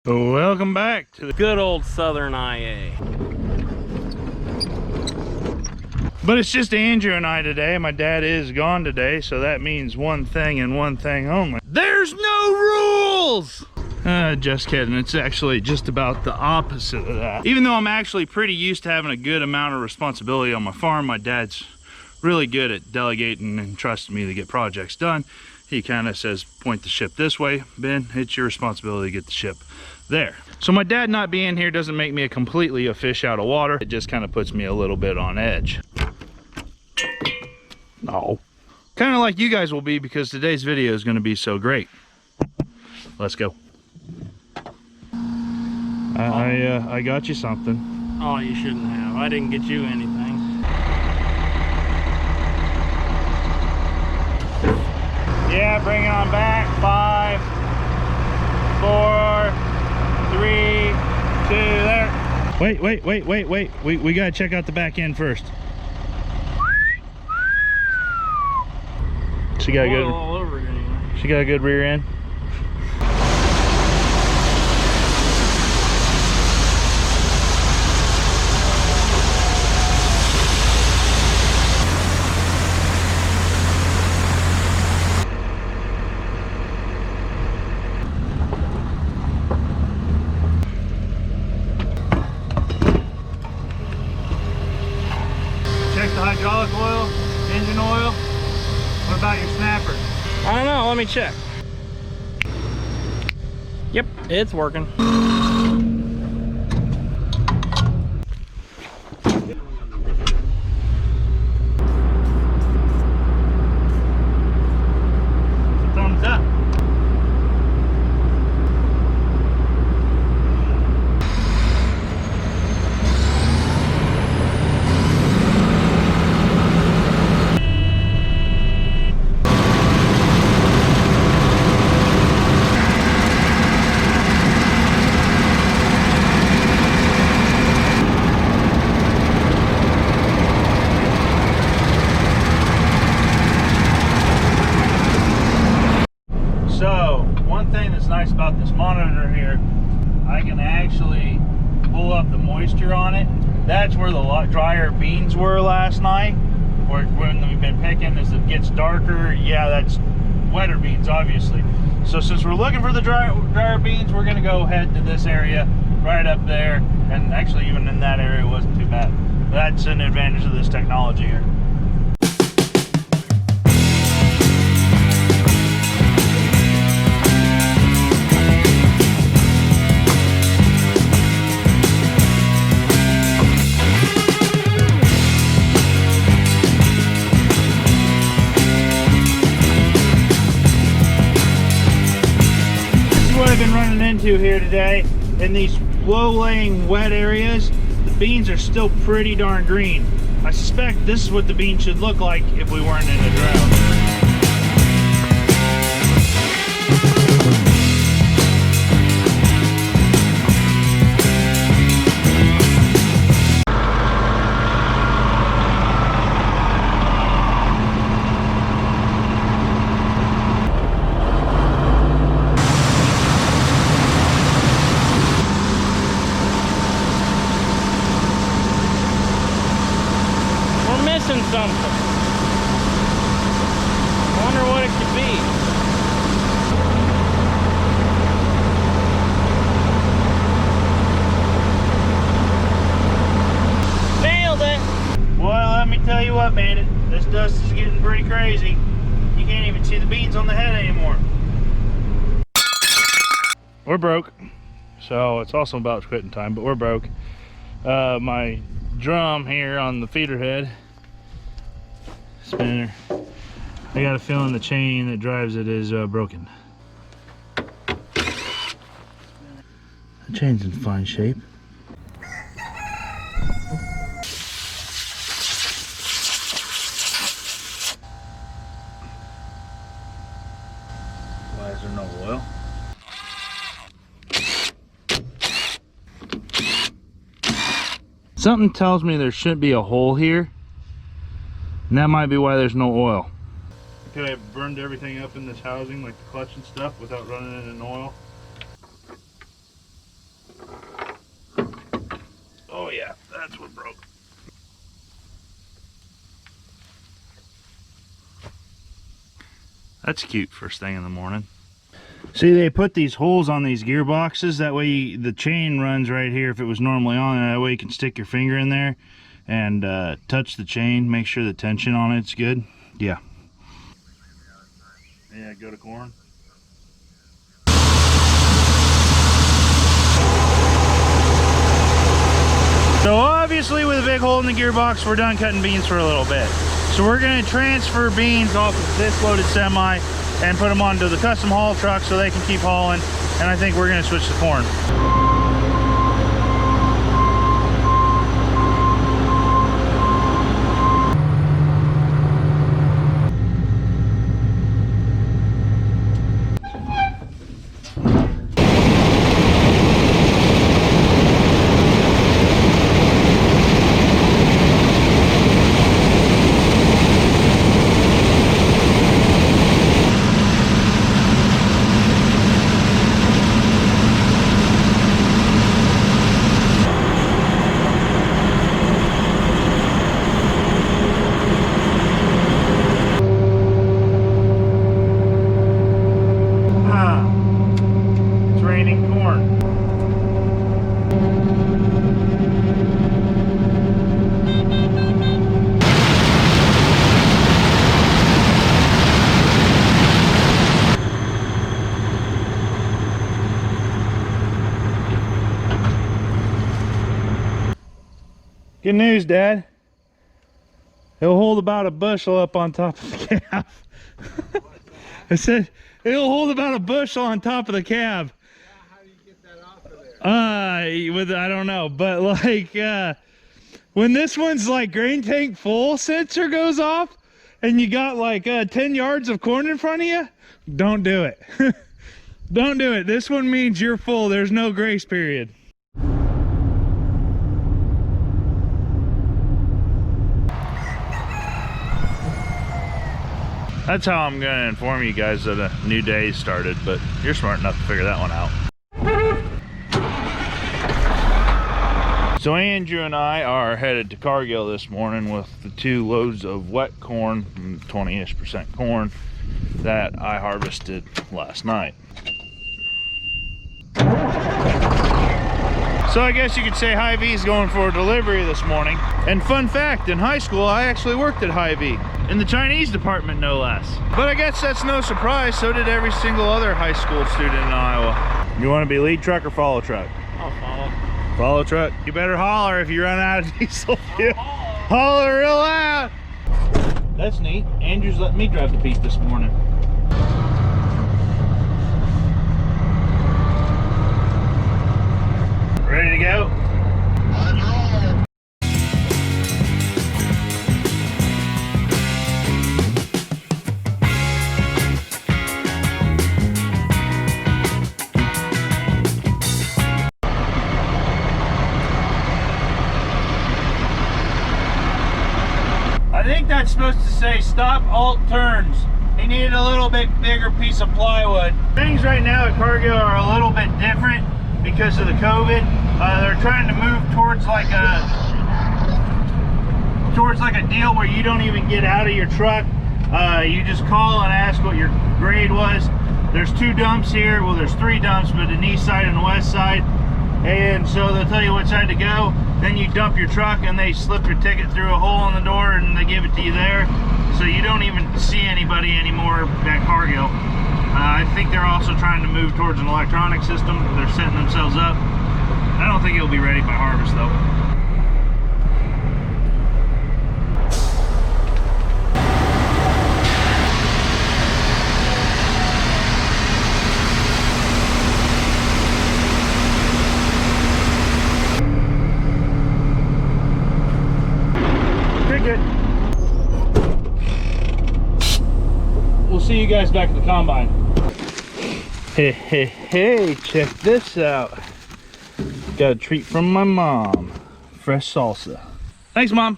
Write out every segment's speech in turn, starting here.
Welcome back to the good old Southern IA. But it's just Andrew and I today. My dad is gone today, so that means one thing and one thing only. There's no rules! Just kidding. It's actually just about the opposite of that. Even though I'm actually pretty used to having a good amount of responsibility on my farm, my dad's really good at delegating and trusting me to get projects done. He kind of says, point the ship this way, Ben, it's your responsibility to get the ship there. So my dad not being here doesn't make me completely a fish out of water. It just kind of puts me a little bit on edge. No. Kind of like you guys will be, because today's video is going to be so great. Let's go. I got you something. Oh, you shouldn't have. I didn't get you anything. Yeah, bring it on back. 5, 4, 3, 2, there. Wait. We gotta check out the back end first. She got a good all over it anyway. She got a good rear end. Check the hydraulic oil, engine oil. What about your snapper? I don't know, let me check. Yep, it's working. Thumbs up. So, one thing that's nice about this monitor here, I can actually pull up the moisture on it. That's where the lot drier beans were last night, or when we've been picking. As it gets darker, yeah, that's wetter beans, obviously. So since we're looking for the drier beans, we're gonna go head to this area right up there, and actually even in that area it wasn't too bad. That's an advantage of this technology here. What I've been running into here today, in these low-laying wet areas, the beans are still pretty darn green. I suspect this is what the beans should look like if we weren't in a drought. Something. I wonder what it could be. Nailed it! Well, let me tell you what, man, this dust is getting pretty crazy. You can't even see the beans on the head anymore. We're broke, so it's also about quitting time, but we're broke. My drum here on the feeder head spinner, I got a feeling the chain that drives it is broken. The chain's in fine shape. Why is there no oil? Something tells me there should be a hole here, and that might be why there's no oil. Could I have burned everything up in this housing, like the clutch and stuff, without running it in oil? That's what broke. That's cute first thing in the morning. See, they put these holes on these gearboxes. That way the chain runs right here if it was normally on. That way you can stick your finger in there and touch the chain. Make sure the tension on it's good. Yeah. Yeah, go to corn. So obviously with a big hole in the gearbox, we're done cutting beans for a little bit. So we're gonna transfer beans off of this loaded semi and put them onto the custom haul truck so they can keep hauling. And I think we're gonna switch to corn. Good news, Dad. He'll hold about a bushel up on top of the cab. I said he'll hold about a bushel on top of the cab. Yeah, how do you get that off of there? I don't know, but like when this one's like grain tank full sensor goes off and you got like 10 yards of corn in front of you, don't do it. Don't do it. This one means you're full. There's no grace period. That's how I'm going to inform you guys that a new day started, but you're smart enough to figure that one out. So Andrew and I are headed to Cargill this morning with the 2 loads of wet corn, 20-ish% corn, that I harvested last night. So I guess you could say Hy-Vee is going for a delivery this morning. And fun fact, in high school I actually worked at Hy-Vee, in the Chinese department no less. But I guess that's no surprise, so did every single other high school student in Iowa. You want to be lead truck or follow truck? I'll follow. Follow truck. You better holler if you run out of diesel fuel. Holler real loud. That's neat. Andrew's letting me drive the Pete this morning. Ready to go? I think that's supposed to say stop alt turns. He needed a little bit bigger piece of plywood. Things right now at Cargill are a little bit different because of the COVID. They're trying to move towards like a deal where you don't even get out of your truck. You just call and ask what your grade was. There's 2 dumps here. Well, there's 3 dumps, but an east side and a west side. And so they'll tell you what side to go. Then you dump your truck and they slip your ticket through a hole in the door and they give it to you there. So you don't even see anybody anymore at Cargill. I think they're also trying to move towards an electronic system. They're setting themselves up. I don't think it'll be ready by harvest though. We'll see you guys back at the combine. Hey, hey, hey, check this out. Got a treat from my mom. Fresh salsa. Thanks, Mom.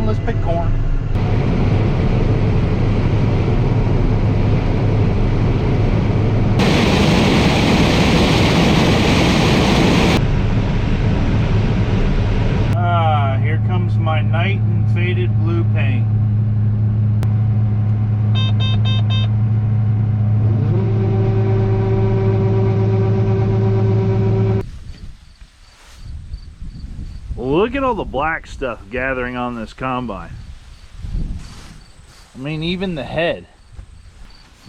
Let's pick corn. All 1 Look at all the black stuff gathering on this combine. I mean, even the head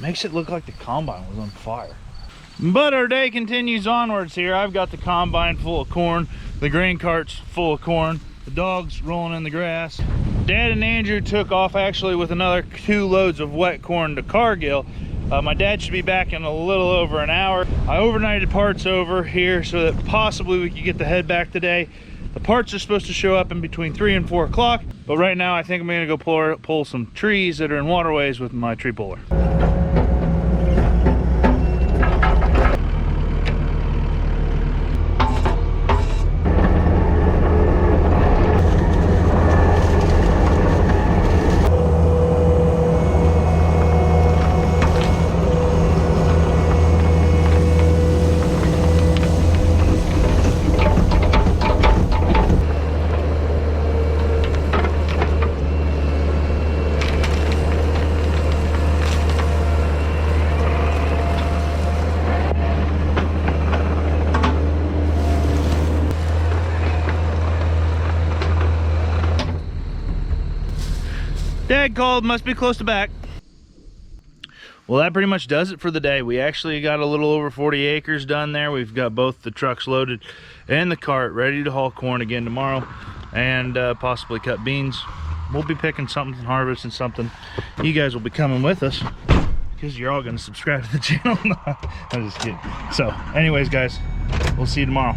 makes it look like the combine was on fire. But our day continues onwards here. I've got the combine full of corn, the grain cart's full of corn, the dog's rolling in the grass. Dad and Andrew took off actually with another 2 loads of wet corn to Cargill. My dad should be back in a little over an hour. I overnighted parts over here so that possibly we could get the head back today. The parts are supposed to show up in between 3 and 4 o'clock, but right now I think I'm gonna go pull some trees that are in waterways with my tree puller. Dad called, must be close to back. Well, that pretty much does it for the day. We actually got a little over 40 acres done there. We've got both the trucks loaded and the cart ready to haul corn again tomorrow, and possibly cut beans. We'll be picking something, harvesting something. You guys will be coming with us because you're all going to subscribe to the channel. I'm just kidding. So anyways, guys, we'll see you tomorrow.